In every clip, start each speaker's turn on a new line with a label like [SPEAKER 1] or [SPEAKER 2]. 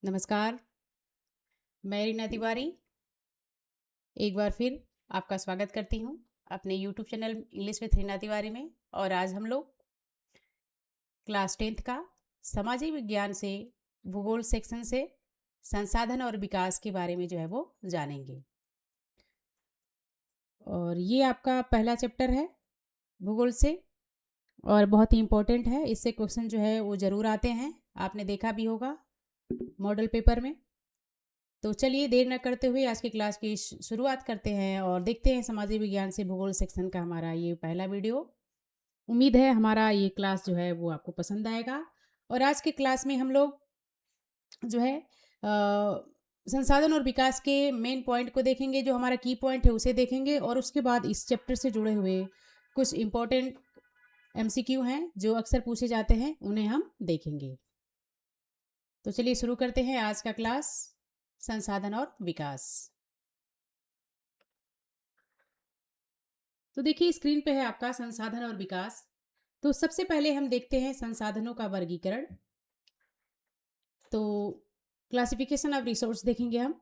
[SPEAKER 1] नमस्कार, मैं रीना तिवारी एक बार फिर आपका स्वागत करती हूँ अपने YouTube channel English with Reena Tiwari में। और आज हम लोग क्लास 10th का सामाजिक विज्ञान से भूगोल सेक्शन से संसाधन और विकास के बारे में जो है वो जानेंगे। और ये आपका पहला चैप्टर है भूगोल से और बहुत ही इम्पोर्टेंट है। इससे क्वेश्चन जो है वो ज़रूर आते हैं, आपने देखा भी होगा मॉडल पेपर में। तो चलिए देर न करते हुए आज की क्लास की शुरुआत करते हैं और देखते हैं सामाजिक विज्ञान से भूगोल सेक्शन का हमारा ये पहला वीडियो। उम्मीद है हमारा ये क्लास जो है वो आपको पसंद आएगा। और आज के क्लास में हम लोग जो है संसाधन और विकास के मेन पॉइंट को देखेंगे, जो हमारा की पॉइंट है उसे देखेंगे और उसके बाद इस चैप्टर से जुड़े हुए कुछ इम्पोर्टेंट एमसीक्यू हैं जो अक्सर पूछे जाते हैं, उन्हें हम देखेंगे। तो चलिए शुरू करते हैं आज का क्लास, संसाधन और विकास। तो देखिए स्क्रीन पे है आपका संसाधन और विकास। तो सबसे पहले हम देखते हैं संसाधनों का वर्गीकरण। तो क्लासिफिकेशन ऑफ रिसोर्स देखेंगे हम।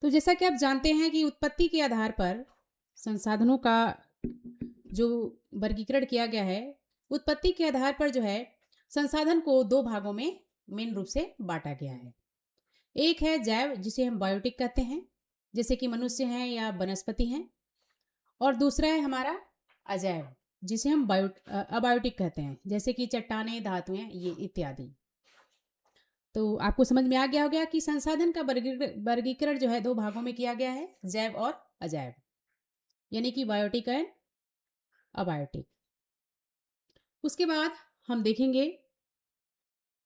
[SPEAKER 1] तो जैसा कि आप जानते हैं कि उत्पत्ति के आधार पर संसाधनों का जो वर्गीकरण किया गया है, उत्पत्ति के आधार पर जो है संसाधन को दो भागों में मेन रूप से बांटा गया है। एक है जैव, जिसे हम बायोटिक कहते हैं, जैसे कि मनुष्य हैं या वनस्पति हैं। और दूसरा है हमारा अजैव, जिसे हम अबायोटिक कहते हैं, जैसे कि चट्टानें, धातुएं, ये इत्यादि। तो आपको समझ में आ गया होगा कि संसाधन का वर्गीकरण जो है दो भागों में किया गया है, जैव और अजैव, यानी कि बायोटिक एंड अबायोटिक। उसके बाद हम देखेंगे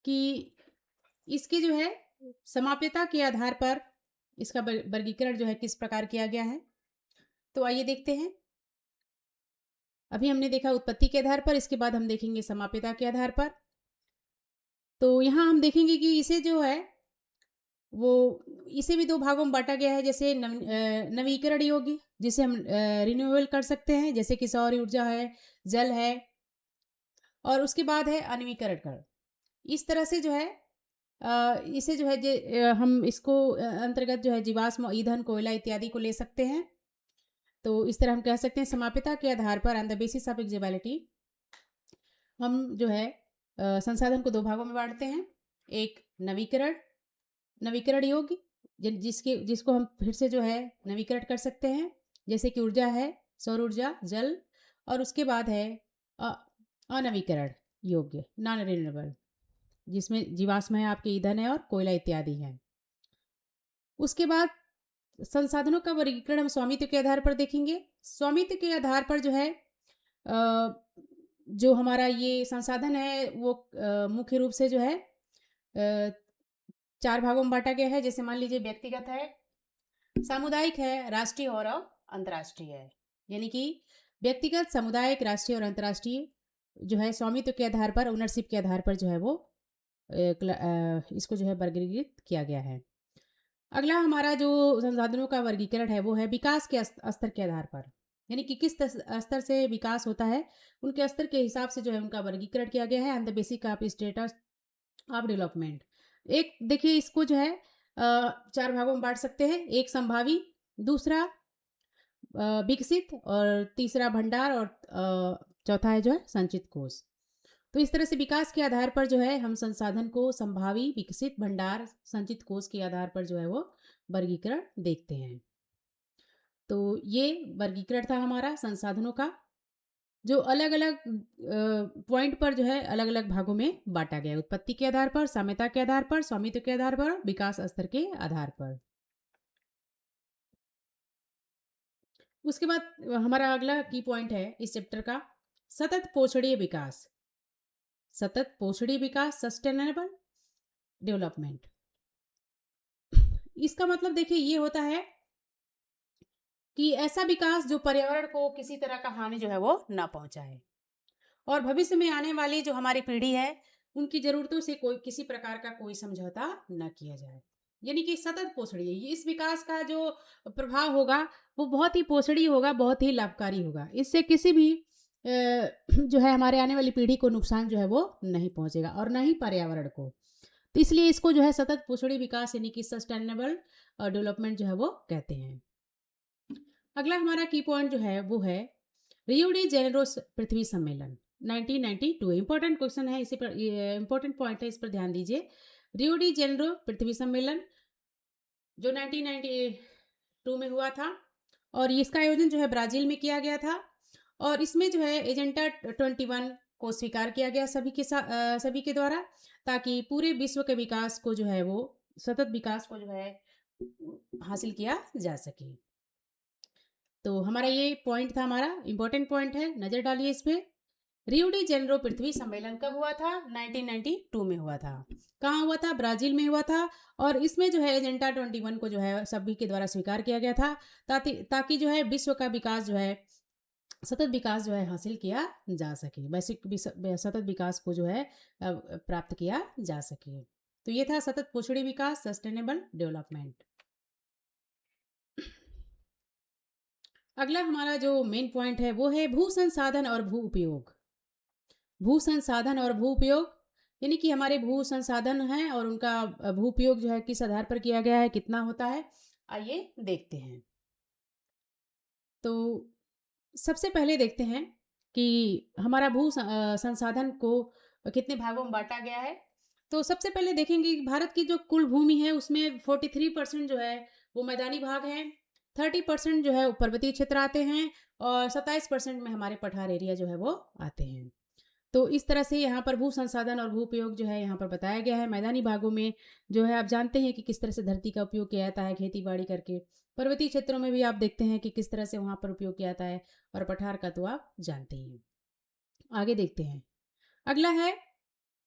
[SPEAKER 1] कि इसके जो है समाप्यता के आधार पर इसका वर्गीकरण जो है किस प्रकार किया गया है। तो आइए देखते हैं। अभी हमने देखा उत्पत्ति के आधार पर, इसके बाद हम देखेंगे समाप्यता के आधार पर। तो यहाँ हम देखेंगे कि इसे जो है वो इसे भी दो भागों में बांटा गया है, जैसे नवीकरण योग्य, जिसे हम रिन्यूएबल कर सकते हैं, जैसे कि सौर ऊर्जा है, जल है। और उसके बाद है अनवीकरण कर। इस तरह से जो है इसे जो है हम इसको अंतर्गत जो है जीवाश्म ईंधन, कोयला इत्यादि को ले सकते हैं। तो इस तरह हम कह सकते हैं समाप्यता के आधार पर, ऑन द बेसिस ऑफ एग्जिबिलिटी, हम जो है संसाधन को दो भागों में बांटते हैं। एक नवीकरण योग्य, जिसको हम फिर से जो है नवीकरण कर सकते हैं, जैसे कि ऊर्जा है, सौर ऊर्जा, जल। और उसके बाद है अनवीकरण योग्य, नॉन रिन्यूएबल, जिसमें जीवाश्म है, आपके ईंधन है और कोयला इत्यादि है। उसके बाद संसाधनों का वर्गीकरण हम स्वामित्व के आधार पर देखेंगे। स्वामित्व के आधार पर जो है जो हमारा ये संसाधन है वो मुख्य रूप से जो है चार भागों में बांटा गया है। जैसे मान लीजिए व्यक्तिगत है, सामुदायिक है, राष्ट्रीय और अंतर्राष्ट्रीय है। यानी कि व्यक्तिगत, सामुदायिक, राष्ट्रीय और अंतर्राष्ट्रीय जो है स्वामित्व के आधार पर, ओनरशिप के आधार पर जो है वो इसको जो है वर्गीकृत किया गया है। अगला हमारा जो संसाधनों का वर्गीकरण है वो है विकास के स्तर के आधार पर, यानी कि किस स्तर से विकास होता है, उनके स्तर के हिसाब से जो है उनका वर्गीकरण किया गया है, on the basis of status of development. एक देखिए इसको जो है चार भागों में बांट सकते हैं। एक संभावी, दूसरा विकसित, और तीसरा भंडार, और चौथा है जो है संचित कोष। तो इस तरह से विकास के आधार पर जो है हम संसाधन को संभावी, विकसित, भंडार, संचित कोष के आधार पर जो है वो वर्गीकरण देखते हैं। तो ये वर्गीकरण था हमारा संसाधनों का, जो अलग अलग पॉइंट पर जो है अलग अलग भागों में बांटा गया है, उत्पत्ति के आधार पर, साम्यता के आधार पर, स्वामित्व के आधार पर, विकास स्तर के आधार पर। उसके बाद हमारा अगला की पॉइंट है इस चैप्टर का, सतत पोषणीय विकास। सतत पोषणीय विकास, सस्टेनेबल डेवलपमेंट। इसका मतलब देखिए ये होता है कि ऐसा विकास जो पर्यावरण को किसी तरह का हानि जो है वो ना पहुंचाए, और भविष्य में आने वाली जो हमारी पीढ़ी है उनकी जरूरतों से कोई किसी प्रकार का कोई समझौता न किया जाए। यानी कि सतत पोषणीय, इस विकास का जो प्रभाव होगा वो बहुत ही पोषणीय होगा, बहुत ही लाभकारी होगा। इससे किसी भी जो है हमारे आने वाली पीढ़ी को नुकसान जो है वो नहीं पहुंचेगा, और न ही पर्यावरण को। तो इसलिए इसको जो है सतत पोषणी विकास यानी कि सस्टेनेबल डेवलपमेंट जो है वो कहते हैं। अगला हमारा की पॉइंट जो है वो है रियो डी जेनेरो पृथ्वी सम्मेलन 1992। इंपॉर्टेंट क्वेश्चन है, इसी पर इंपॉर्टेंट पॉइंट है, इस पर ध्यान दीजिए। रियो डी जेनेरो पृथ्वी सम्मेलन जो 1992 में हुआ था और इसका आयोजन जो है ब्राज़ील में किया गया था और इसमें जो है एजेंडा 21 को स्वीकार किया गया सभी के द्वारा, ताकि पूरे विश्व के विकास को जो है वो सतत विकास को जो है हासिल किया जा सके। तो हमारा ये पॉइंट था, हमारा इंपॉर्टेंट पॉइंट है, नज़र डालिए इस पे। रियो डी जेनेरो पृथ्वी सम्मेलन कब हुआ था? 1992 में हुआ था। कहाँ हुआ था? ब्राज़ील में हुआ था और इसमें जो है एजेंडा 21 को जो है सभी के द्वारा स्वीकार किया गया था, ताकि जो है विश्व का विकास जो है सतत विकास जो है हासिल किया जा सके, सतत विकास को जो है प्राप्त किया जा सके। तो ये था सतत पोषणी विकास, सस्टेनेबल डेवलपमेंट। अगला हमारा जो मेन पॉइंट है वो है भू संसाधन और भू उपयोग। भू संसाधन और भू उपयोग यानी कि हमारे भू संसाधन हैं और उनका भू उपयोग जो है किस आधार पर किया गया है, कितना होता है, आइए देखते हैं। तो सबसे पहले देखते हैं कि हमारा संसाधन को कितने भागों में बांटा गया है। तो सबसे पहले देखेंगे कि भारत की जो कुल भूमि है उसमें 43% जो है वो मैदानी भाग है, 30% जो है पर्वतीय क्षेत्र आते हैं और 27% में हमारे पठार एरिया जो है वो आते हैं। तो इस तरह से यहाँ पर भू संसाधन और भू उपयोग जो है यहाँ पर बताया गया है। मैदानी भागों में जो है आप जानते हैं कि किस तरह से धरती का उपयोग किया जाता है खेती बाड़ी करके। पर्वतीय क्षेत्रों में भी आप देखते हैं कि किस तरह से वहाँ पर उपयोग किया जाता है और पठार का तो आप जानते ही हैं। आगे देखते हैं। अगला है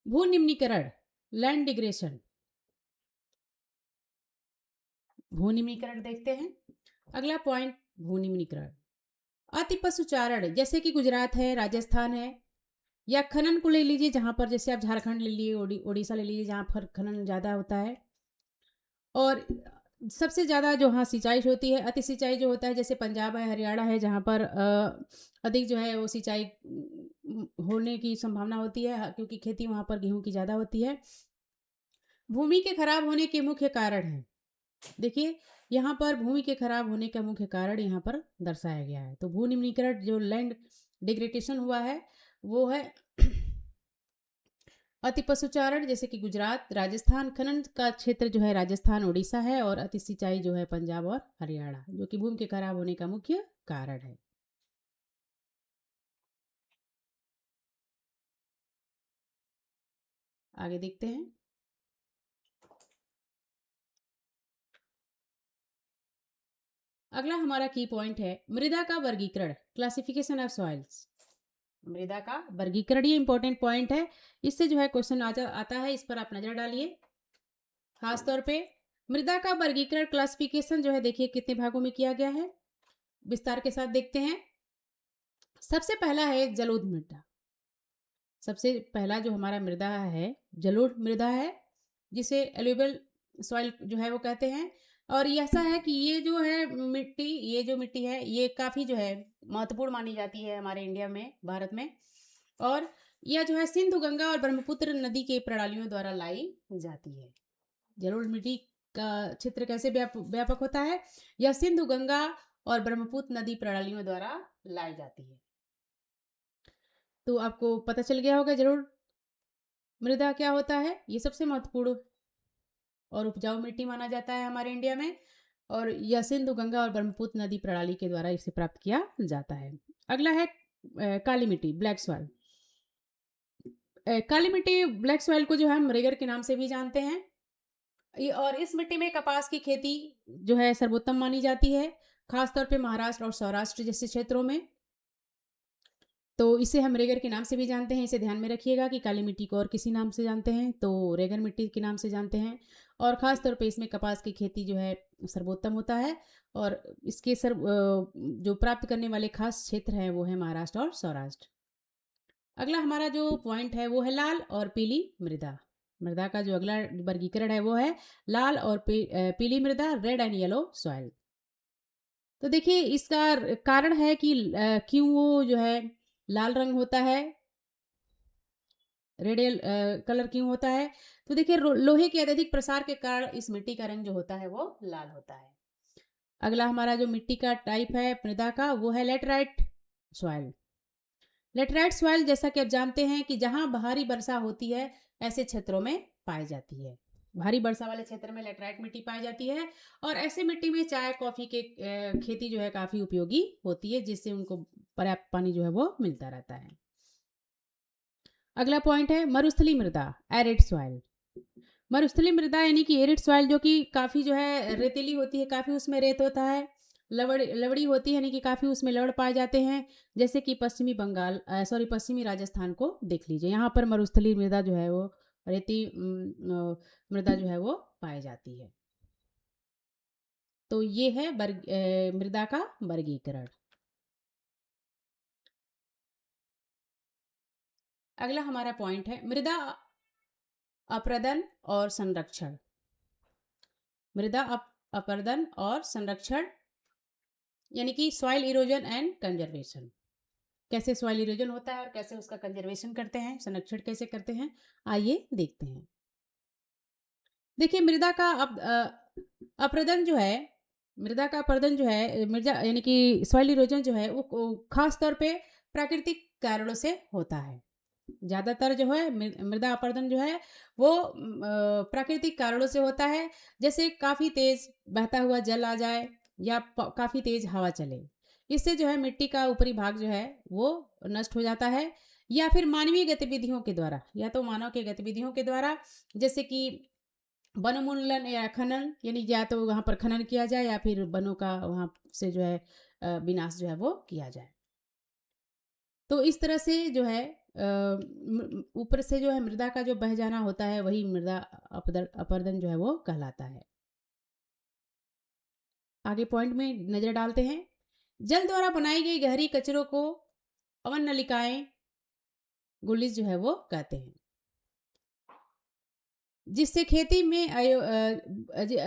[SPEAKER 1] भू निम्नीकरण, लैंड डिग्रेशन। भू निम्नीकरण देखते हैं। अगला पॉइंट भू निम्नीकरण, अति पशुचारण, जैसे कि गुजरात है, राजस्थान है, या खनन को ले लीजिए जहाँ पर जैसे आप झारखंड ले लीजिए, उड़ीसा ले लीजिए जहाँ पर खनन ज़्यादा होता है। और सबसे ज़्यादा जो हाँ सिंचाई होती है, अति सिंचाई जो होता है जैसे पंजाब है, हरियाणा है, जहाँ पर अधिक जो है वो सिंचाई होने की संभावना होती है क्योंकि खेती वहाँ पर गेहूँ की ज़्यादा होती है। भूमि के खराब होने के मुख्य कारण हैं, देखिए यहाँ पर भूमि के खराब होने का मुख्य कारण यहाँ पर दर्शाया गया है। तो भू निम्नीकरण जो लैंड डिग्रेडेशन हुआ है वो है अति पशुचारण, जैसे कि गुजरात, राजस्थान, खनन का क्षेत्र जो है राजस्थान, उड़ीसा है, और अति सिंचाई जो है पंजाब और हरियाणा, जो कि भूमि के खराब होने का मुख्य कारण है। आगे देखते हैं। अगला हमारा की पॉइंट है मृदा का वर्गीकरण, क्लासिफिकेशन ऑफ सॉइल्स। मृदा का वर्गीकरण ये इंपॉर्टेंट पॉइंट है, इससे जो है क्वेश्चन आता है, इस पर आप नजर डालिए। खासतौर पे मृदा का वर्गीकरण क्लासिफिकेशन जो है देखिए कितने भागों में किया गया है, विस्तार के साथ देखते हैं। सबसे पहला है जलोढ़ मृदा। सबसे पहला जो हमारा मृदा है जलोढ़ मृदा है, जिसे एल्यूवियल सॉइल जो है वो कहते हैं। और ये ऐसा है कि ये जो है ये जो मिट्टी है ये काफ़ी जो है महत्वपूर्ण मानी जाती है हमारे इंडिया में, भारत में। और यह जो है सिंधु, गंगा और ब्रह्मपुत्र नदी के प्रणालियों द्वारा लाई जाती है। जलोढ़ मिट्टी का क्षेत्र कैसे व्यापक होता है? यह सिंधु, गंगा और ब्रह्मपुत्र नदी प्रणालियों द्वारा लाई जाती है। तो आपको पता चल गया होगा जलोढ़ मृदा क्या होता है। ये सबसे महत्वपूर्ण और उपजाऊ मिट्टी माना जाता है हमारे इंडिया में, और यह सिंधु, गंगा और ब्रह्मपुत्र नदी प्रणाली के द्वारा इसे प्राप्त किया जाता है। अगला है काली मिट्टी, ब्लैक सॉइल। काली मिट्टी, ब्लैक सॉइल को जो है हम रेगर के नाम से भी जानते हैं। और इस मिट्टी में कपास की खेती जो है सर्वोत्तम मानी जाती है, खासतौर पे महाराष्ट्र और सौराष्ट्र जैसे क्षेत्रों में। तो इसे हम रेगर के नाम से भी जानते हैं, इसे ध्यान में रखिएगा कि काली मिट्टी को और किसी नाम से जानते हैं तो रेगर मिट्टी के नाम से जानते हैं। और ख़ास तौर पे इसमें कपास की खेती जो है सर्वोत्तम होता है, और इसके जो प्राप्त करने वाले खास क्षेत्र हैं वो है महाराष्ट्र और सौराष्ट्र। अगला हमारा जो पॉइंट है वो है लाल और पीली मृदा। मृदा का जो अगला वर्गीकरण है वो है लाल और पीली मृदा, रेड एंड येलो सॉइल। तो देखिए इसका कारण है कि क्यों वो जो है लाल रंग होता है। रेडियल कलर क्यों होता है? तो देखिए लोहे के अत्यधिक प्रसार के कारण इस मिट्टी का रंग जो होता है वो लाल होता है। अगला हमारा जो मिट्टी का टाइप है मृदा का, वो है लेटराइट सॉइल। लेटराइट सॉइल जैसा कि आप जानते हैं कि जहां भारी वर्षा होती है ऐसे क्षेत्रों में पाई जाती है। भारी वर्षा वाले क्षेत्र में लेटराइट मिट्टी पाई जाती है और ऐसे मिट्टी में चाय कॉफी के खेती जो है काफी उपयोगी होती है, जिससे उनको पर्याप्त पानी जो है वो मिलता रहता है। अगला पॉइंट है मरुस्थली मृदा, एरिड सॉइल। मरुस्थली मृदा यानी कि एरिड सॉइल, जो कि काफ़ी जो है रेतीली होती है, काफ़ी उसमें रेत होता है, लवड़ी होती है, यानी कि काफ़ी उसमें लवड़ पाए जाते हैं। जैसे कि पश्चिमी बंगाल, सॉरी पश्चिमी राजस्थान को देख लीजिए, यहाँ पर मरुस्थली मृदा जो है वो रेती मृदा जो है वो पाई जाती है। तो ये है मृदा का वर्गीकरण। अगला हमारा पॉइंट है मृदा अपर्दन और संरक्षण। मृदा अपर्दन और संरक्षण यानी कि सॉइल इरोजन एंड कंजर्वेशन। कैसे सॉइल इरोजन होता है और कैसे उसका कंजर्वेशन करते हैं, संरक्षण कैसे करते हैं, आइए देखते हैं। देखिए अपर्दन जो है, मृदा का अपर्दन जो है, मृदा यानी कि सॉइल इरोजन जो है वो खास तौर पे प्राकृतिक कारणों से होता है। ज़्यादातर जो है मृदा अपर्दन जो है वो प्राकृतिक कारणों से होता है। जैसे काफ़ी तेज़ बहता हुआ जल आ जाए या काफ़ी तेज़ हवा चले, इससे जो है मिट्टी का ऊपरी भाग जो है वो नष्ट हो जाता है। या फिर मानवीय गतिविधियों के द्वारा, या तो मानव के गतिविधियों के द्वारा, जैसे कि वनोन्मूलन या खनन, यानी या तो वहाँ पर खनन किया जाए या फिर वनों का वहाँ से जो है विनाश जो है वो किया जाए। तो इस तरह से जो है ऊपर से जो है मृदा का जो बह जाना होता है वही मृदा अपर्दन जो है वो कहलाता है। आगे पॉइंट में नजर डालते हैं। जल द्वारा बनाई गई गहरी कचरों को अवन नलिकाएं, गुलिस जो है वो कहते हैं, जिससे खेती में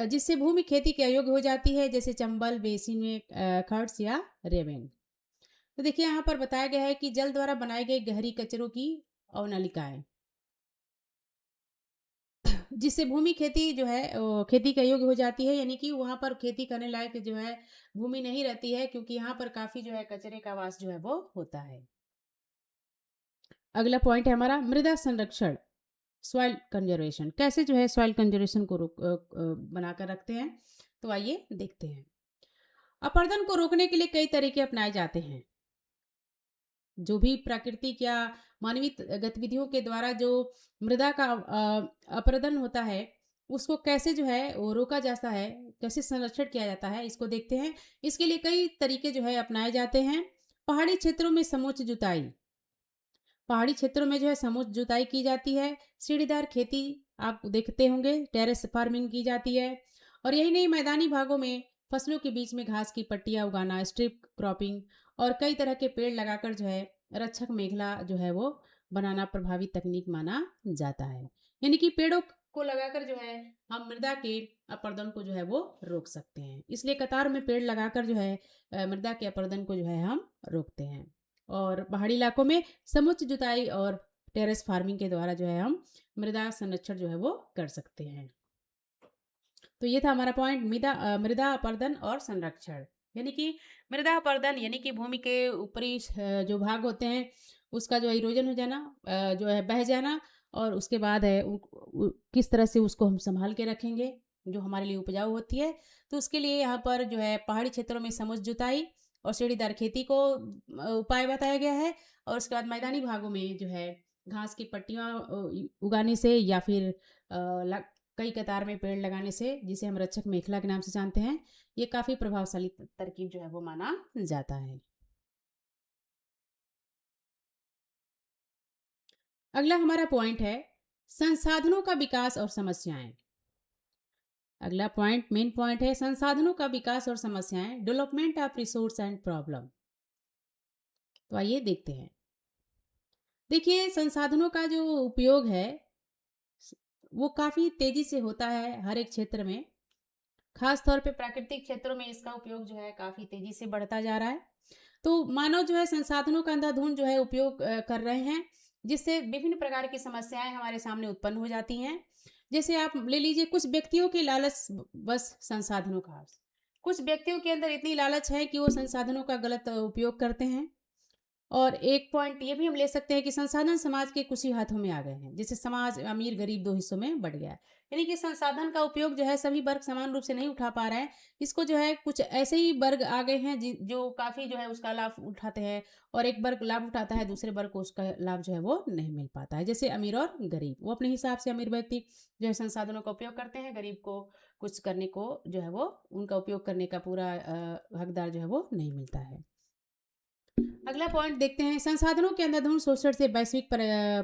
[SPEAKER 1] जिससे भूमि खेती के अयोग्य हो जाती है, जैसे चंबल बेसिन में खर्च या रेवेन। तो देखिए यहाँ पर बताया गया है कि जल द्वारा बनाई गई गहरी कचरों की अवनलिकाएं, जिससे भूमि खेती जो है खेती के योग्य हो जाती है, यानी कि वहाँ पर खेती करने लायक जो है भूमि नहीं रहती है, क्योंकि यहाँ पर काफ़ी जो है कचरे का वास जो है वो होता है। अगला पॉइंट है हमारा मृदा संरक्षण, सॉइल कंजर्वेशन। कैसे जो है सॉइल कंजर्वेशन को बनाकर रखते हैं, तो आइए देखते हैं। अपर्दन को रोकने के लिए कई तरीके अपनाए जाते हैं। जो भी प्राकृतिक या मानवीय गतिविधियों के द्वारा जो मृदा का अपर्दन होता है, उसको कैसे जो है वो रोका जाता है, कैसे संरक्षण किया जाता है, इसको देखते हैं। इसके लिए कई तरीके जो है अपनाए जाते हैं। पहाड़ी क्षेत्रों में समोच्च जुताई, पहाड़ी क्षेत्रों में जो है समोच्च जुताई की जाती है। सीढ़ीदार खेती आप देखते होंगे, टेरेस फार्मिंग की जाती है। और यही नहीं, मैदानी भागों में फसलों के बीच में घास की पट्टियाँ उगाना, स्ट्रिप क्रॉपिंग, और कई तरह के पेड़ लगाकर जो है रक्षक मेखला जो है वो बनाना प्रभावी तकनीक माना जाता है। यानी कि पेड़ों को लगाकर जो है हम मृदा के अपर्दन को जो है वो रोक सकते हैं। इसलिए कतार में पेड़ लगाकर जो है मृदा के अपर्दन को जो है हम रोकते हैं। और पहाड़ी इलाकों में समुच्च जुताई और टेरेस फार्मिंग के द्वारा जो है हम मृदा संरक्षण जो है वो कर सकते हैं। तो ये था हमारा पॉइंट, मृदा अपर्दन और संरक्षण। यानी कि मृदा अपर्दन यानी कि भूमि के ऊपरी जो भाग होते हैं उसका जो इरोजन हो जाना, जो है बह जाना, और उसके बाद है किस तरह से उसको हम संभाल के रखेंगे जो हमारे लिए उपजाऊ होती है। तो उसके लिए यहाँ पर जो है पहाड़ी क्षेत्रों में समुच्च जुताई और सीढ़ीदार खेती को उपाय बताया गया है। और उसके बाद मैदानी भागों में जो है घास की पट्टियाँ उगाने से, या फिर कई कतार में पेड़ लगाने से, जिसे हम रक्षक मेखला के नाम से जानते हैं, ये काफ़ी प्रभावशाली तरकीब जो है वो माना जाता है। अगला हमारा पॉइंट है संसाधनों का विकास और समस्याएं। अगला पॉइंट, मेन पॉइंट है संसाधनों का विकास और समस्याएं, development of resource and problem. तो आइए देखते हैं। देखिए संसाधनों का जो उपयोग है वो काफ़ी तेज़ी से होता है हर एक क्षेत्र में। खास तौर पे प्राकृतिक क्षेत्रों में इसका उपयोग जो है काफ़ी तेज़ी से बढ़ता जा रहा है। तो मानव जो है संसाधनों का अंधाधुंध जो है उपयोग कर रहे हैं, जिससे विभिन्न प्रकार की समस्याएं हमारे सामने उत्पन्न हो जाती हैं। जैसे आप ले लीजिए, कुछ व्यक्तियों के लालच बस संसाधनों का, कुछ व्यक्तियों के अंदर इतनी लालच है कि वो संसाधनों का गलत उपयोग करते हैं। और एक पॉइंट ये भी हम ले सकते हैं कि संसाधन समाज के कुछ ही हाथों में आ गए हैं, जिससे समाज अमीर गरीब दो हिस्सों में बढ़ गया है। यानी कि संसाधन का उपयोग जो है सभी वर्ग समान रूप से नहीं उठा पा रहे हैं। इसको जो है कुछ ऐसे ही वर्ग आ गए हैं जो काफ़ी जो है उसका लाभ उठाते हैं, और एक वर्ग लाभ उठाता है, दूसरे वर्ग को उसका लाभ जो है वो नहीं मिल पाता है। जैसे अमीर और गरीब, वो अपने हिसाब से अमीर व्यक्ति जो है संसाधनों का उपयोग करते हैं, गरीब को कुछ करने को जो है वो उनका उपयोग करने का पूरा हकदार जो है वो नहीं मिलता है। अगला पॉइंट देखते हैं, संसाधनों के अंधाधुंध शोषण से वैश्विक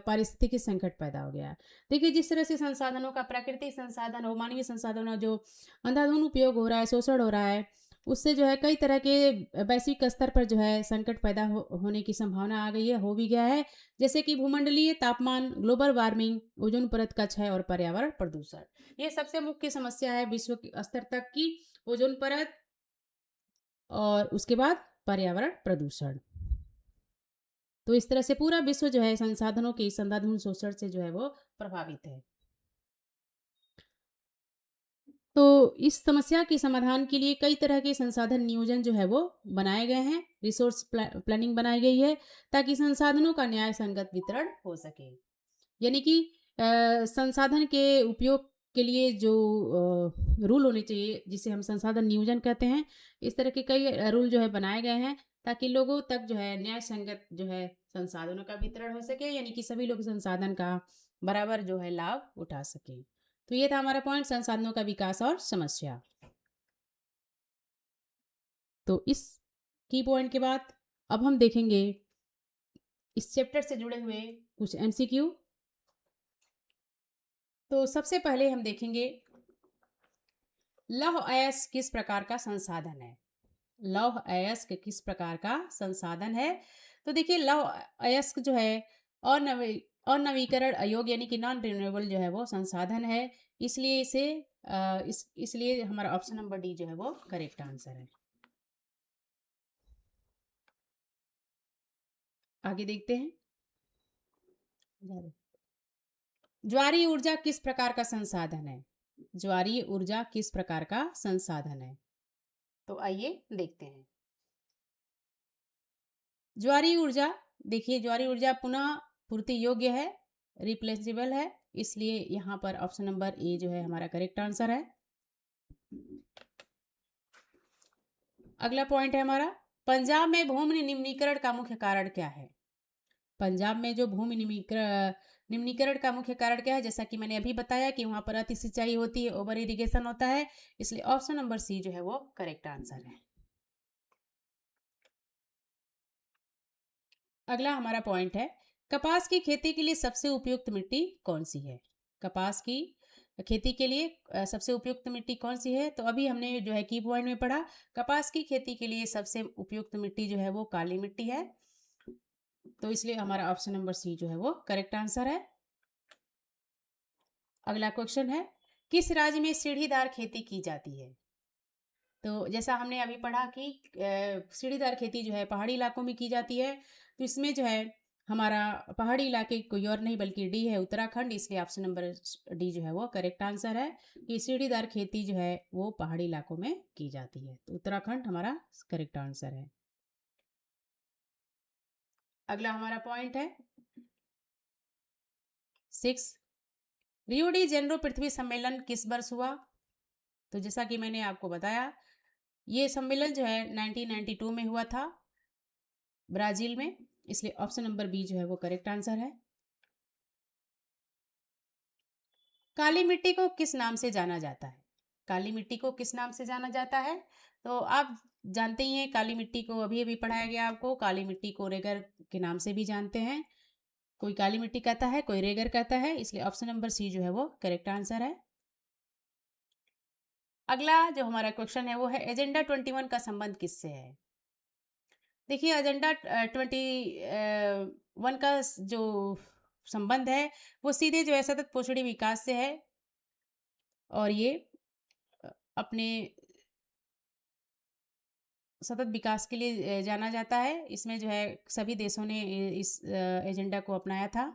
[SPEAKER 1] पारिस्थितिकी संकट पैदा हो गया है। देखिए, जिस तरह से संसाधनों का, प्राकृतिक संसाधन हो, मानवीय संसाधन हो, जो अंधाधुंध उपयोग हो रहा है, शोषण हो रहा है, उससे जो है कई तरह के वैश्विक स्तर पर जो है संकट पैदा होने की संभावना आ गई है, हो भी गया है। जैसे कि भूमंडलीय तापमान, ग्लोबल वार्मिंग, ओजोन परत का क्षय और पर्यावरण प्रदूषण, ये सबसे मुख्य समस्या है विश्व के स्तर तक की। ओजोन परत और उसके बाद पर्यावरण प्रदूषण। तो इस तरह से पूरा विश्व जो है संसाधनों के इस अंधाधुंध शोषण से जो है वो प्रभावित है। तो इस समस्या के समाधान के लिए कई तरह के संसाधन नियोजन जो है वो बनाए गए हैं, रिसोर्स प्लानिंग बनाई गई है, ताकि संसाधनों का न्याय संगत वितरण हो सके। यानी कि संसाधन के उपयोग के लिए जो रूल होने चाहिए, जिसे हम संसाधन नियोजन कहते हैं, इस तरह के कई रूल जो है बनाए गए हैं, ताकि लोगों तक जो है न्याय संगत जो है संसाधनों का वितरण हो सके, यानी कि सभी लोग संसाधन का बराबर जो है लाभ उठा सके। तो ये था हमारा पॉइंट, संसाधनों का विकास और समस्या। तो इस की पॉइंट के बाद अब हम देखेंगे इस चैप्टर से जुड़े हुए कुछ एमसीक्यू। तो सबसे पहले हम देखेंगे, लौह अयस्क किस प्रकार का संसाधन है। लौह अयस्क किस प्रकार का संसाधन है। तो देखिए, लौह अयस्क जो है अनवीकरण अयोग्य यानी कि नॉन रिन्यूएबल जो है वो संसाधन है। इसलिए इसे इसलिए हमारा ऑप्शन नंबर डी जो है वो करेक्ट आंसर है। आगे देखते हैं, ज्वारीय ऊर्जा किस प्रकार का संसाधन है। ज्वारीय ऊर्जा किस प्रकार का संसाधन है, तो आइए देखते हैं। ज्वारीय ऊर्जा, देखिए ज्वारीय ऊर्जा पुनः पूर्ति योग्य है, रिप्लेसेबल है, इसलिए यहाँ पर ऑप्शन नंबर ए जो है हमारा करेक्ट आंसर है। अगला पॉइंट है हमारा, पंजाब में भूमि निम्नीकरण का मुख्य कारण क्या है। पंजाब में जो भूमि निम्नीकरण का मुख्य कारण क्या है, जैसा कि मैंने अभी बताया कि वहां पर अति सिंचाई होती है, ओवर इरिगेशन होता है, इसलिए ऑप्शन नंबर सी जो है वो करेक्ट आंसर है। अगला हमारा पॉइंट है, कपास की खेती के लिए सबसे उपयुक्त मिट्टी कौन सी है। कपास की खेती के लिए सबसे उपयुक्त मिट्टी कौन सी है, तो अभी हमने जो है की पॉइंट में पढ़ा, कपास की खेती के लिए सबसे उपयुक्त मिट्टी जो है वो काली मिट्टी है। तो इसलिए हमारा ऑप्शन नंबर सी जो है वो करेक्ट आंसर है। अगला क्वेश्चन है, किस राज्य में सीढ़ीदार खेती की जाती है। तो जैसा हमने अभी पढ़ा कि सीढ़ीदार खेती जो है पहाड़ी इलाकों में की जाती है, तो इसमें जो है हमारा पहाड़ी इलाके कोई और नहीं बल्कि डी है, उत्तराखंड, इसलिए ऑप्शन नंबर डी जो है वो करेक्ट आंसर है कि सीढ़ीदार खेती जो है वो पहाड़ी इलाकों में की जाती है, तो उत्तराखंड हमारा करेक्ट आंसर है। अगला हमारा पॉइंट है 6, रियो डी जेनरो पृथ्वी सम्मेलन किस वर्ष हुआ। तो जैसा कि मैंने आपको बताया, ये सम्मेलन जो है 1992 में हुआ था ब्राजील में, इसलिए ऑप्शन नंबर बी जो है वो करेक्ट आंसर है। काली मिट्टी को किस नाम से जाना जाता है। काली मिट्टी को किस नाम से जाना जाता है, तो आप जानते ही हैं, काली मिट्टी को अभी अभी पढ़ाया गया आपको, काली मिट्टी को रेगर के नाम से भी जानते हैं। कोई काली मिट्टी कहता है, कोई रेगर कहता है, इसलिए ऑप्शन नंबर सी जो है वो करेक्ट आंसर है। अगला जो हमारा क्वेश्चन है वो है, एजेंडा 21 का संबंध किससे है। देखिए, एजेंडा 21 का जो संबंध है वो सीधे जो है सतत पोषणी विकास से है, और ये अपने सतत विकास के लिए जाना जाता है। इसमें जो है सभी देशों ने इस एजेंडा को अपनाया था।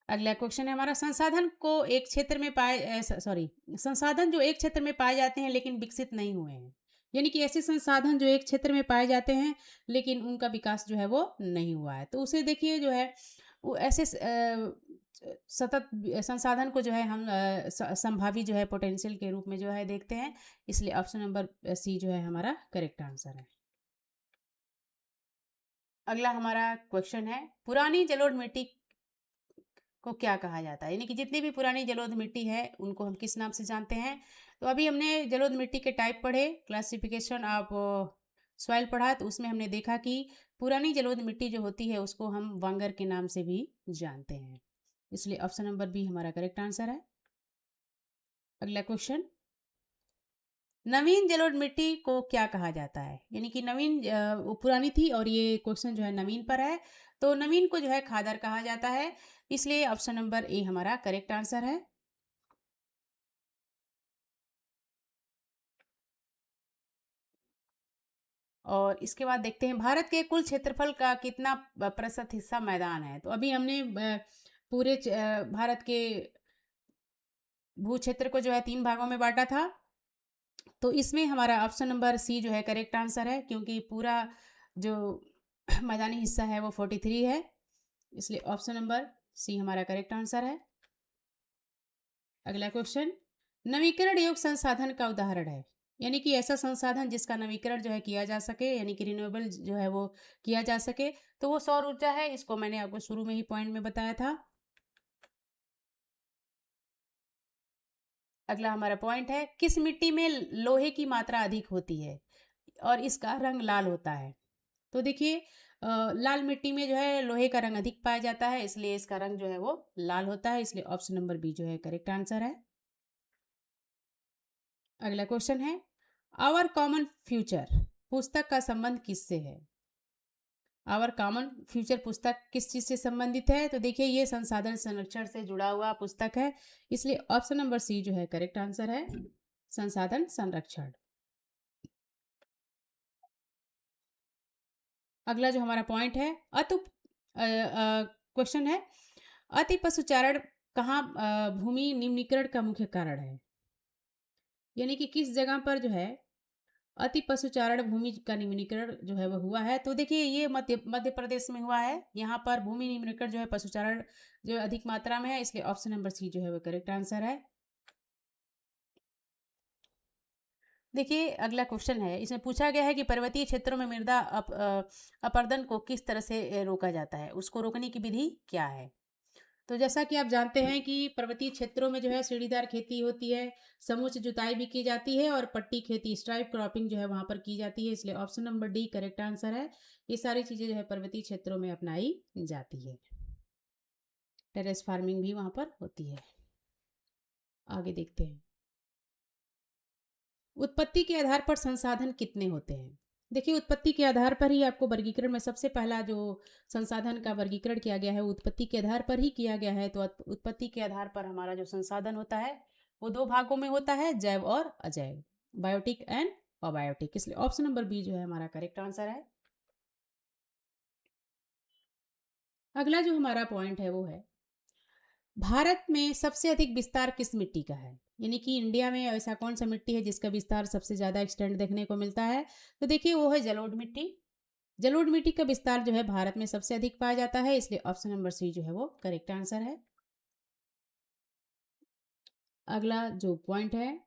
[SPEAKER 1] अगला क्वेश्चन है हमारा, संसाधन को एक क्षेत्र में पाए सॉरी संसाधन जो एक क्षेत्र में पाए जाते हैं लेकिन विकसित नहीं हुए हैं। यानी कि ऐसे संसाधन जो एक क्षेत्र में पाए जाते हैं लेकिन उनका विकास जो है वो नहीं हुआ है, तो उसे देखिए जो है वो ऐसे सतत संसाधन को जो है हम संभावी जो है पोटेंशियल के रूप में जो है देखते हैं। इसलिए ऑप्शन नंबर सी जो है हमारा करेक्ट आंसर है। अगला हमारा क्वेश्चन है, पुरानी जलोढ़ मिट्टी को क्या कहा जाता है? यानी कि जितनी भी पुरानी जलोढ़ मिट्टी है उनको हम किस नाम से जानते हैं? तो अभी हमने जलोढ़ मिट्टी के टाइप पढ़े, क्लासिफिकेशन ऑफ सॉइल पढ़ा, तो उसमें हमने देखा कि पुरानी जलोढ़ मिट्टी जो होती है उसको हम वांगर के नाम से भी जानते हैं। इसलिए ऑप्शन नंबर बी हमारा करेक्ट आंसर है। अगला क्वेश्चन, नवीन जलोढ़ मिट्टी को क्या कहा जाता है? यानी कि नवीन वो पुरानी थी और ये क्वेश्चन जो है नवीन पर है, तो नवीन को जो है खादर कहा जाता है। इसलिए ऑप्शन नंबर ए हमारा करेक्ट आंसर है। और इसके बाद देखते हैं, भारत के कुल क्षेत्रफल का कितना प्रतिशत हिस्सा मैदान है? तो अभी हमने पूरे भारत के भू क्षेत्र को जो है 3 भागों में बाँटा था। तो इसमें हमारा ऑप्शन नंबर सी जो है करेक्ट आंसर है, क्योंकि पूरा जो मैदानी हिस्सा है वो 43 है। इसलिए ऑप्शन नंबर सी हमारा करेक्ट आंसर है। अगला क्वेश्चन, नवीकरण योग्य संसाधन का उदाहरण है? यानी कि ऐसा संसाधन जिसका नवीकरण जो है किया जा सके, यानी कि रिन्यूएबल जो है वो किया जा सके, तो वो सौर ऊर्जा है। इसको मैंने आपको शुरू में ही पॉइंट में बताया था। अगला हमारा पॉइंट है, किस मिट्टी में लोहे की मात्रा अधिक होती है और इसका रंग लाल होता है? तो देखिए लाल मिट्टी में जो है लोहे का रंग अधिक पाया जाता है, इसलिए इसका रंग जो है वो लाल होता है। इसलिए ऑप्शन नंबर बी जो है करेक्ट आंसर है। अगला क्वेश्चन है, आवर कॉमन फ्यूचर पुस्तक का संबंध किससे है? आवर कॉमन फ्यूचर पुस्तक किस चीज से संबंधित है? तो देखिए ये संसाधन संरक्षण से जुड़ा हुआ पुस्तक है। इसलिए ऑप्शन नंबर सी जो है करेक्ट आंसर है, संसाधन संरक्षण। अगला जो हमारा पॉइंट है, अतुप क्वेश्चन है, अति पशुचारण कहाँ भूमि निम्नीकरण का मुख्य कारण है? यानी कि किस जगह पर जो है अति पशुचारण भूमि का निम्नीकरण जो है वो हुआ है? तो देखिए ये मध्य मध्य प्रदेश में हुआ है। यहाँ पर भूमि निम्नीकरण जो है पशुचारण जो है अधिक मात्रा में है। इसलिए ऑप्शन नंबर सी जो है वो करेक्ट आंसर है। देखिए अगला क्वेश्चन है, इसमें पूछा गया है कि पर्वतीय क्षेत्रों में मृदा अपरदन को किस तरह से रोका जाता है, उसको रोकने की विधि क्या है? तो जैसा कि आप जानते हैं कि पर्वतीय क्षेत्रों में जो है सीढ़ीदार खेती होती है, समूच जुताई भी की जाती है और पट्टी खेती स्ट्राइप क्रॉपिंग जो है वहां पर की जाती है। इसलिए option number D correct answer है। ये सारी चीजें जो है पर्वतीय क्षेत्रों में अपनाई जाती है। टेरेस फार्मिंग भी वहां पर होती है। आगे देखते हैं, उत्पत्ति के आधार पर संसाधन कितने होते हैं? देखिए उत्पत्ति के आधार पर ही आपको वर्गीकरण में सबसे पहला जो संसाधन का वर्गीकरण किया गया है वो उत्पत्ति के आधार पर ही किया गया है। तो उत्पत्ति के आधार पर हमारा जो संसाधन होता है वो 2 भागों में होता है, जैव और अजैव, बायोटिक एंड अबायोटिक। इसलिए ऑप्शन नंबर बी जो है हमारा करेक्ट आंसर है। अगला जो हमारा पॉइंट है वो है, भारत में सबसे अधिक विस्तार किस मिट्टी का है? यानी कि इंडिया में ऐसा कौन सा मिट्टी है जिसका विस्तार सबसे ज्यादा एक्सटेंड देखने को मिलता है? तो देखिए वो है जलोढ़ मिट्टी। जलोढ़ मिट्टी का विस्तार जो है भारत में सबसे अधिक पाया जाता है। इसलिए ऑप्शन नंबर सी जो है वो करेक्ट आंसर है। अगला जो पॉइंट है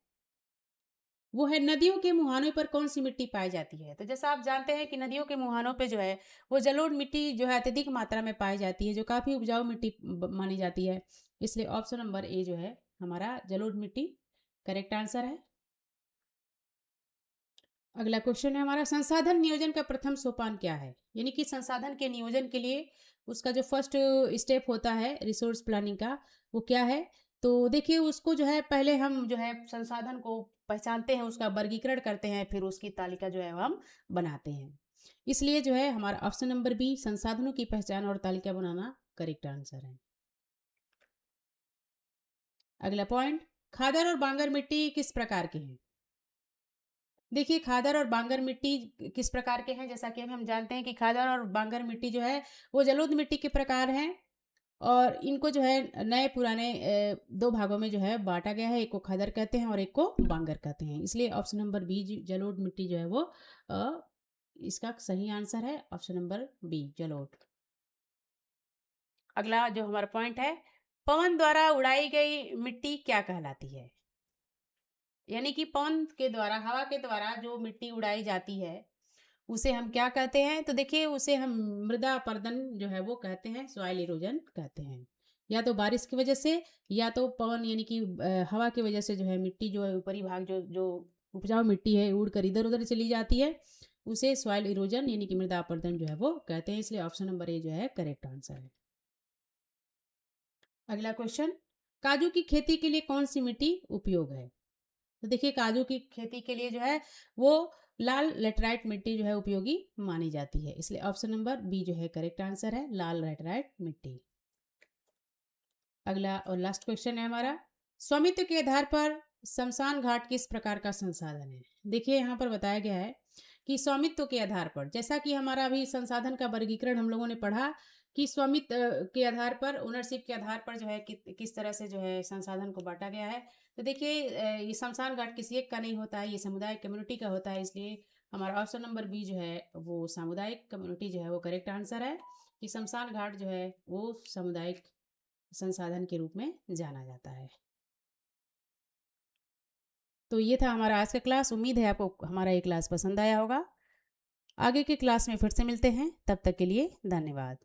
[SPEAKER 1] वो है, नदियों के मुहानों पर कौन सी मिट्टी पाई जाती है? तो जैसा आप जानते हैं कि नदियों के मुहानों पे जो है वो जलोढ़ मिट्टी जो है अत्यधिक मात्रा में पाई जाती है, जो काफी उपजाऊ मिट्टी मानी जाती है। इसलिए ऑप्शन नंबर ए जो है हमारा जलोढ़ मिट्टी करेक्ट आंसर है। अगला क्वेश्चन है हमारा, संसाधन नियोजन का प्रथम सोपान क्या है? यानी कि संसाधन के नियोजन के लिए उसका जो फर्स्ट स्टेप होता है रिसोर्स प्लानिंग का, वो क्या है? तो देखिए उसको जो है पहले हम जो है संसाधन को पहचानते हैं, उसका वर्गीकरण करते हैं, फिर उसकी तालिका जो है हम बनाते हैं। इसलिए जो है हमारा ऑप्शन नंबर बी संसाधनों की पहचान और तालिका बनाना करेक्ट आंसर है। अगला पॉइंट, खादर और बांगर मिट्टी किस प्रकार के हैं? देखिए खादर और बांगर मिट्टी किस प्रकार के हैं, जैसा कि हम जानते हैं कि खादर और बांगर मिट्टी जो है वो जलोढ़ मिट्टी के प्रकार हैं और इनको जो है नए पुराने दो भागों में जो है बांटा गया है। एक को खादर कहते हैं और एक को बांगर कहते हैं। इसलिए ऑप्शन नंबर बी जलोढ़ मिट्टी जो है वो इसका सही आंसर है ऑप्शन नंबर बी जलोढ़। अगला जो हमारा पॉइंट है, पवन द्वारा उड़ाई गई मिट्टी क्या कहलाती है? यानी कि पवन के द्वारा, हवा के द्वारा जो मिट्टी उड़ाई जाती है उसे हम क्या कहते हैं? तो देखिए उसे हम मृदा अपरदन जो है वो कहते हैं, सॉइल इरोजन कहते हैं। या तो बारिश की वजह से या तो पवन यानी कि हवा की वजह से जो है मिट्टी जो है ऊपरी भाग जो जो उपजाऊ मिट्टी है उड़कर इधर उधर चली जाती है, उसे सॉइल इरोजन यानी कि मृदा अपरदन जो है वो कहते हैं। इसलिए ऑप्शन नंबर ए जो है करेक्ट आंसर है। अगला क्वेश्चन, काजू की खेती के लिए कौन सी मिट्टी उपयोग है? तो देखिए काजू की खेती के लिए जो है वो लाल लेटराइट मिट्टी जो है उपयोगी मानी जाती है। इसलिए ऑप्शन नंबर बी जो है करेक्ट आंसर है, लाल लेटराइट मिट्टी। अगला और लास्ट क्वेश्चन है हमारा, स्वामित्व के आधार पर शमशान घाट किस प्रकार का संसाधन है? देखिए यहाँ पर बताया गया है कि स्वामित्व के आधार पर, जैसा कि हमारा अभी संसाधन का वर्गीकरण हम लोगों ने पढ़ा कि स्वामित्व के आधार पर, ओनरशिप के आधार पर जो है किस तरह से जो है संसाधन को बांटा गया है। तो देखिए ये शमशान घाट किसी एक का नहीं होता है, ये सामुदायिक कम्युनिटी का होता है। इसलिए हमारा ऑप्शन नंबर बी जो है वो सामुदायिक कम्युनिटी जो है वो करेक्ट आंसर है कि शमशान घाट जो है वो सामुदायिक संसाधन के रूप में जाना जाता है। तो ये था हमारा आज का क्लास। उम्मीद है आपको हमारा ये क्लास पसंद आया होगा। आगे के क्लास में फिर से मिलते हैं, तब तक के लिए धन्यवाद।